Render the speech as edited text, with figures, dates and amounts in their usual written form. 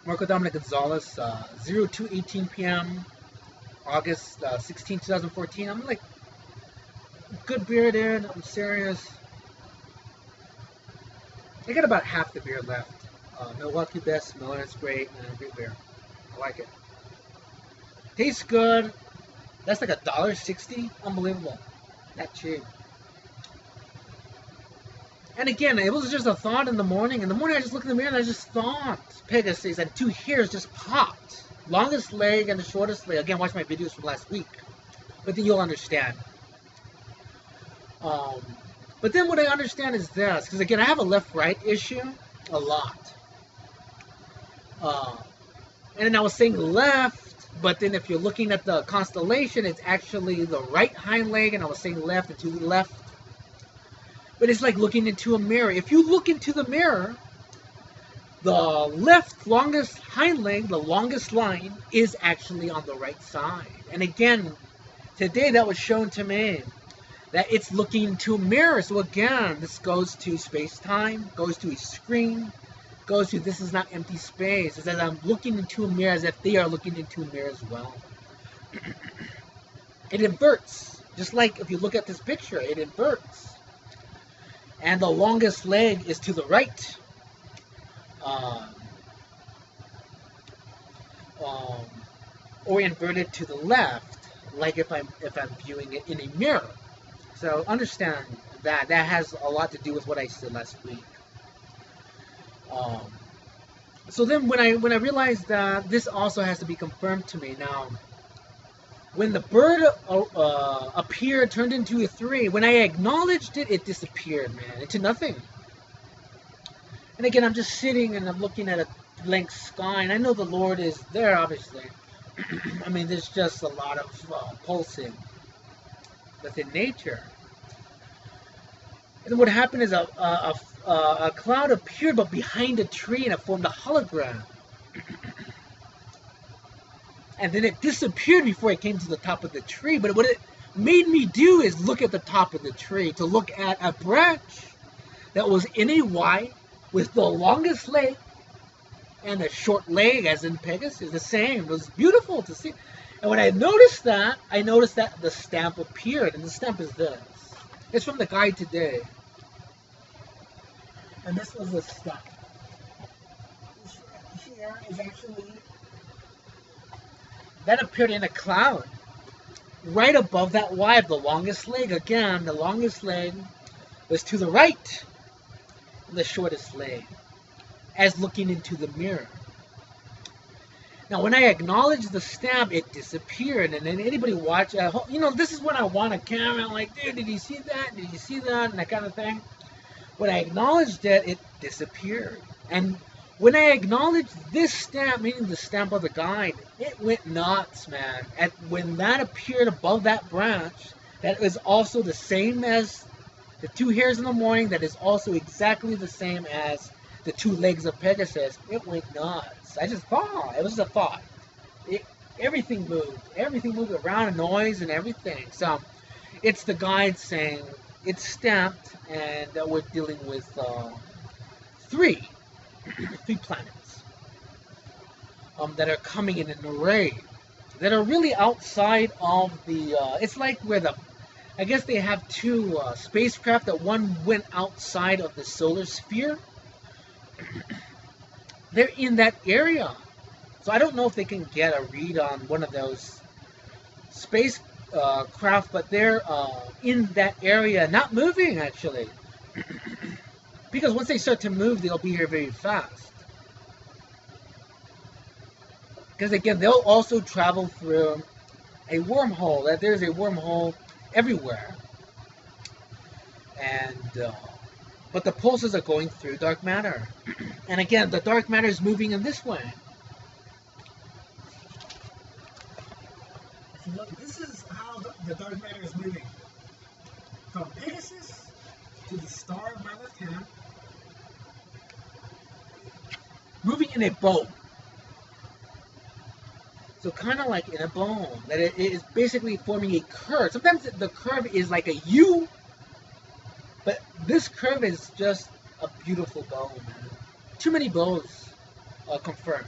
Marco Dominic Gonzalez, 02:18 p.m. August 16, 2014. I'm like, good beer, dude. I'm serious. I got about half the beer left. Milwaukee Best Miller, it's great, man. Great beer. I like it. Tastes good. That's like $1.60. Unbelievable. That cheap. And again, it was just a thought in the morning. In the morning, I just looked in the mirror and I just thought Pegasus and two hairs just popped. Longest leg and the shortest leg. Again, watch my videos from last week. But then you'll understand. But then what I understand is this. Because again, I have a left-right issue. A lot. And then I was saying left. But then if you're looking at the constellation, it's actually the right hind leg. And I was saying left and to the left. But it's like looking into a mirror. If you look into the mirror, the left longest hind leg, the longest line, is actually on the right side. And again, today that was shown to me that it's looking into a mirror. So again, this goes to space-time, goes to a screen, goes to this is not empty space. It's as I'm looking into a mirror as if they are looking into a mirror as well. It inverts. Just like if you look at this picture, it inverts. And the longest leg is to the right. Or inverted to the left, like if I'm viewing it in a mirror. So understand that has a lot to do with what I said last week. So then when I realized that this also has to be confirmed to me now. When the bird appeared, turned into a 3, when I acknowledged it, it disappeared, man, into nothing. And again, I'm just sitting and I'm looking at a blank sky, and I know the Lord is there, obviously. I mean, there's just a lot of pulsing within nature. And then what happened is a cloud appeared, but behind a tree, and it formed a hologram. And then it disappeared before it came to the top of the tree. But what it made me do is look at the top of the tree, to look at a branch that was in a Y with the longest leg and a short leg, as in Pegasus, the same. It was beautiful to see. And when I noticed that the stamp appeared, and the stamp is this. It's from the guide today. And this was the stamp. Here is actually... that appeared in a cloud right above that Y of the longest leg. Again, the longest leg was to the right, and the shortest leg, as looking into the mirror. Now, when I acknowledged the stamp, it disappeared. And then anybody watch, this is when I want a camera. I'm like, dude, did you see that? Did you see that? And that kind of thing. When I acknowledged it, it disappeared. And when I acknowledged this stamp, meaning the stamp of the guide, it went nuts, man. And when that appeared above that branch, that is also the same as the two hairs in the morning, that is also exactly the same as the two legs of Pegasus, it went nuts. I just thought, it was a thought. Everything moved around, a noise and everything. So it's the guide saying it's stamped, and that we're dealing with three planets that are coming in an array that are really outside of the it's like where I guess they have two spacecraft, that one went outside of the solar sphere. They're in that area, so I don't know if they can get a read on one of those spacecraft, but they're in that area, not moving actually. Because once they start to move, they'll be here very fast. Because again, they'll also travel through a wormhole. That there's a wormhole everywhere. And but the pulses are going through dark matter. And again, the dark matter is moving in this way. If you look, this is how the dark matter is moving. From Pegasus to the star of my left hand. Moving in a bow. So kind of like in a bone. That it is basically forming a curve. Sometimes the curve is like a U. But this curve is just a beautiful bow, man. Too many bows confirmed.